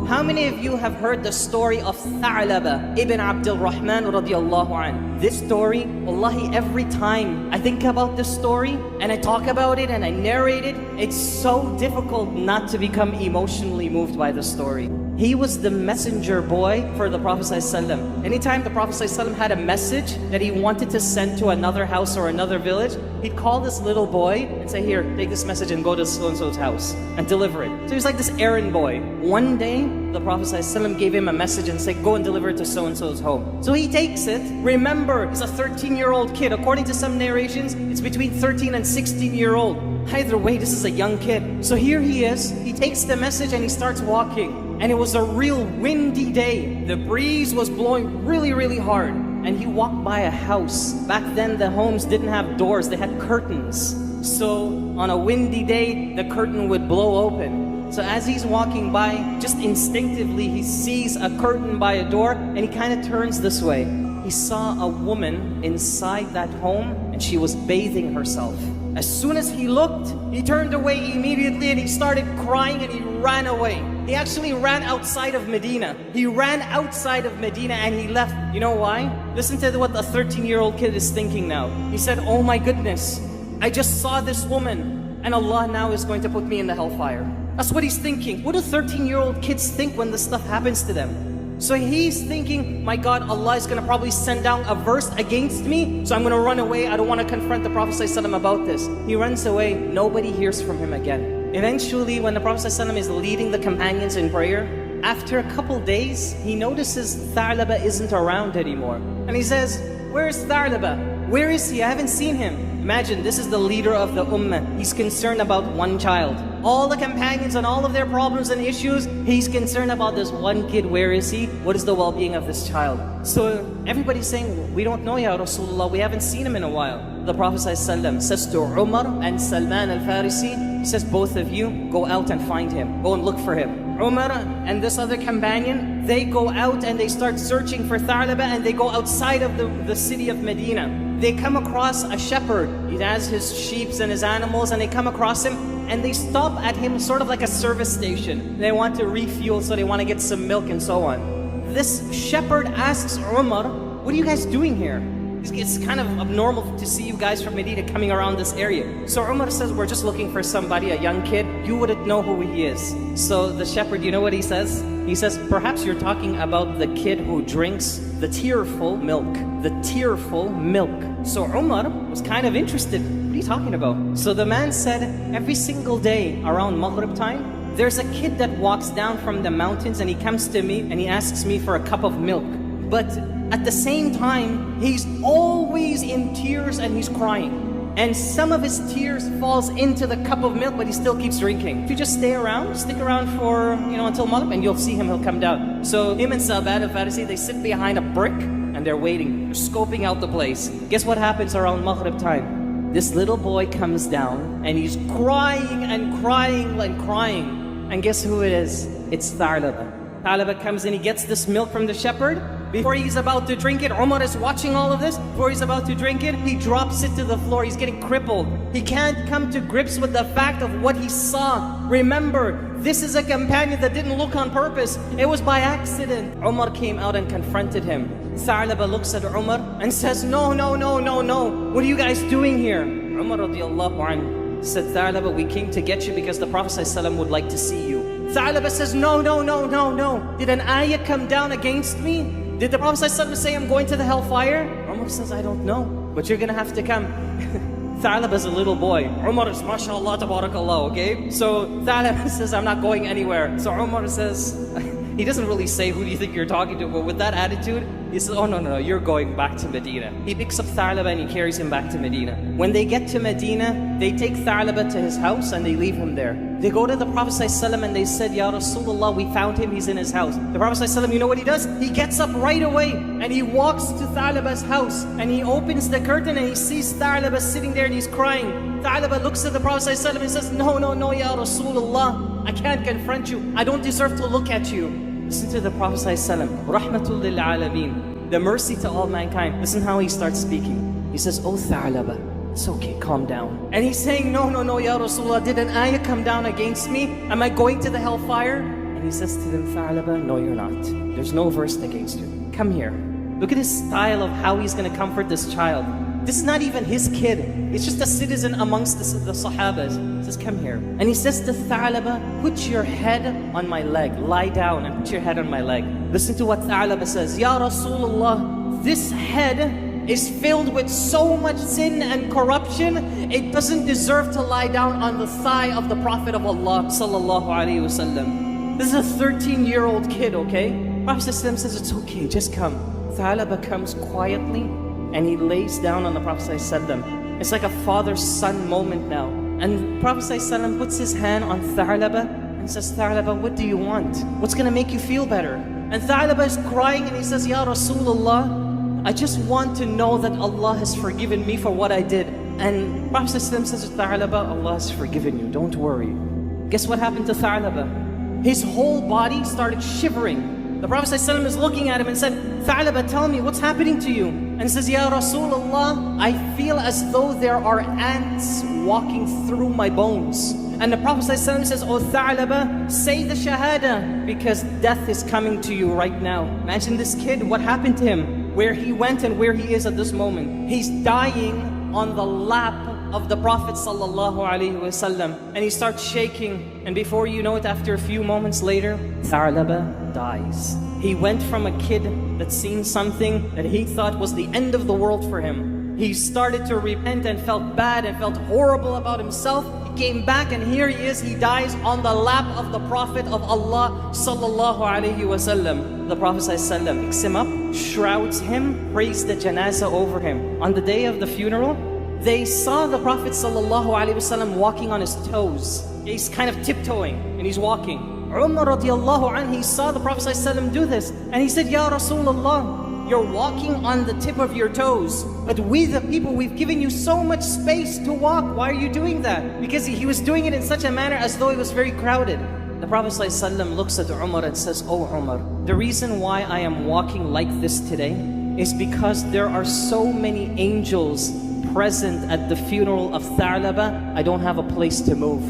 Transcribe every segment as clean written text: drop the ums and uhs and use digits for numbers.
How many of you have heard the story of Tha'laba ibn Abdul Rahman radiallahu anh? This story, wallahi, every time I think about this story and I talk about it and I narrate it, it's so difficult not to become emotionally moved by the story. He was the messenger boy for the Prophet ﷺ. Anytime the Prophet ﷺ had a message that he wanted to send to another house or another village, he'd call this little boy and say, here, take this message and go to so-and-so's house and deliver it. So he was like this errand boy. One day, the Prophet ﷺ gave him a message and said, go and deliver it to so-and-so's home. So he takes it. Remember, he's a 13-year-old kid. According to some narrations, it's between 13 and 16-year-old. Either way, this is a young kid. So here he is. He takes the message and he starts walking. And it was a real windy day. The breeze was blowing really, really hard. And he walked by a house. Back then, the homes didn't have doors. They had curtains. So on a windy day, the curtain would blow open. So as he's walking by, just instinctively, he sees a curtain by a door and he kind of turns this way. He saw a woman inside that home and she was bathing herself. As soon as he looked, he turned away immediately and he started crying and he ran away. He actually ran outside of Medina. He ran outside of Medina and he left. You know why? Listen to what the 13-year-old kid is thinking now. He said, oh my goodness, I just saw this woman and Allah now is going to put me in the hellfire. That's what he's thinking. What do 13-year-old kids think when this stuff happens to them? So he's thinking, my God, Allah is going to probably send down a verse against me, so I'm going to run away. I don't want to confront the Prophet ﷺ about this. He runs away. Nobody hears from him again. Eventually, when the Prophet ﷺ is leading the companions in prayer, after a couple days, he notices Tha'laba isn't around anymore. And he says, where's Tha'laba? Where is he? I haven't seen him. Imagine, this is the leader of the ummah. He's concerned about one child. All the companions and all of their problems and issues, he's concerned about this one kid. Where is he? What is the well-being of this child? So everybody's saying, we don't know, Ya Rasulullah. We haven't seen him in a while. The Prophet ﷺ says to Umar and Salman al-Farisi, he says, both of you, go out and find him. Go and look for him. Umar and this other companion, they go out and they start searching for Tha'laba and they go outside of the city of Medina. They come across a shepherd. He has his sheep and his animals and they come across him and they stop at him sort of like a service station. They want to refuel, so they want to get some milk and so on. This shepherd asks Umar, what are you guys doing here? It's kind of abnormal to see you guys from Medina coming around this area. So Umar says, we're just looking for somebody, a young kid. You wouldn't know who he is. So the shepherd, you know what he says? He says, perhaps you're talking about the kid who drinks the tearful milk. The tearful milk. So Umar was kind of interested. What are you talking about? So the man said, every single day around Maghrib time, there's a kid that walks down from the mountains and he comes to me and he asks me for a cup of milk. But at the same time, he's always in tears and he's crying. And some of his tears falls into the cup of milk, but he still keeps drinking. If you just stay around, stick around for, until Maghrib, and you'll see him, he'll come down. So him and Sahabat al-Farisi, they sit behind a brick and they're waiting, they're scoping out the place. Guess what happens around Maghrib time? This little boy comes down and he's crying and crying and crying. And guess who it is? It's Tha'laba. Tha'laba comes in, he gets this milk from the shepherd. Before he's about to drink it, Umar is watching all of this. Before he's about to drink it, he drops it to the floor. He's getting crippled. He can't come to grips with the fact of what he saw. Remember, this is a companion that didn't look on purpose. It was by accident. Umar came out and confronted him. Tha'laba looks at Umar and says, no. What are you guys doing here? Umar radiallahu anhu said, Tha'laba, we came to get you because the Prophet ﷺ would like to see you. Tha'laba says, no. Did an ayah come down against me? Did the Prophet ﷺ say I'm going to the hellfire? Umar says, I don't know, but you're going to have to come. Tha'laba is a little boy. Umar is, mashallah, tabarakallah, okay? So Tha'laba says, I'm not going anywhere. So Umar says, he doesn't really say, who do you think you're talking to? But with that attitude, he says, oh no, you're going back to Medina. He picks up Tha'laba and he carries him back to Medina. When they get to Medina, they take Tha'laba to his house and they leave him there. They go to the Prophet ﷺ and they said, Ya Rasulullah, we found him, he's in his house. The Prophet ﷺ, you know what he does? He gets up right away and he walks to Tha'laba's house and he opens the curtain and he sees Tha'laba sitting there and he's crying. Tha'laba looks at the Prophet ﷺ and says, no, Ya Rasulullah, I can't confront you. I don't deserve to look at you. Listen to the Prophet ﷺ, Rahmatul lil Alameen, the mercy to all mankind. Listen how he starts speaking. He says, oh Tha'laba, it's okay, calm down. And he's saying, no, Ya Rasulullah, did an ayah come down against me? Am I going to the hellfire? And he says to them, Tha'laba, no you're not. There's no verse against you. Come here. Look at his style of how he's going to comfort this child. This is not even his kid. It's just a citizen amongst the Sahabas. He says, come here. And he says to Tha'laba, put your head on my leg. Lie down and put your head on my leg. Listen to what Tha'laba says. Ya Rasulullah, this head is filled with so much sin and corruption, it doesn't deserve to lie down on the thigh of the Prophet of Allah sallallahu alaihi wasallam. This is a 13-year-old kid, okay? Prophet says, it's okay, just come. Tha'laba comes quietly and he lays down on the Prophet ﷺ. It's like a father-son moment now. And Prophet ﷺ puts his hand on Tha'laba and says, Tha'laba, what do you want? What's gonna make you feel better? And Tha'laba is crying and he says, Ya Rasulullah, I just want to know that Allah has forgiven me for what I did. And Prophet ﷺ says to Tha'laba, Allah has forgiven you, don't worry. Guess what happened to Tha'laba? His whole body started shivering. The Prophet ﷺ is looking at him and said, Tha'laba, tell me, what's happening to you? And he says, Ya Rasulullah, I feel as though there are ants walking through my bones. And the Prophet ﷺ says, oh Tha'laba, say the Shahada, because death is coming to you right now. Imagine this kid, what happened to him, where he went and where he is at this moment. He's dying on the lap of the Prophet ﷺ, and he starts shaking, and before you know it, after a few moments later, Tha'laba dies. He went from a kid that seen something that he thought was the end of the world for him. He started to repent and felt bad and felt horrible about himself. He came back and here he is, he dies on the lap of the Prophet of Allah sallallahu alaihi wasallam. The Prophet ﷺ picks him up, shrouds him, prays the janazah over him. On the day of the funeral, they saw the Prophet ﷺ walking on his toes. He's kind of tiptoeing and he's walking. Umar radiallahu anhu, he saw the Prophet ﷺ do this and he said, Ya Rasulullah, you're walking on the tip of your toes, but we the people, we've given you so much space to walk. Why are you doing that? Because he was doing it in such a manner as though it was very crowded. The Prophet ﷺ looks at Umar and says, oh Umar, the reason why I am walking like this today is because there are so many angels present at the funeral of Tha'laba, I don't have a place to move.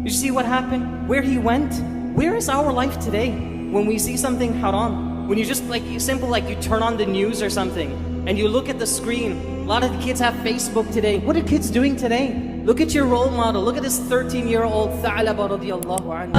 You see what happened? Where he went? Where is our life today? When we see something haram, when you just like, simple like you turn on the news or something, and you look at the screen. A lot of the kids have Facebook today. What are kids doing today? Look at your role model. Look at this 13-year-old Tha'laba radiallahu anhu.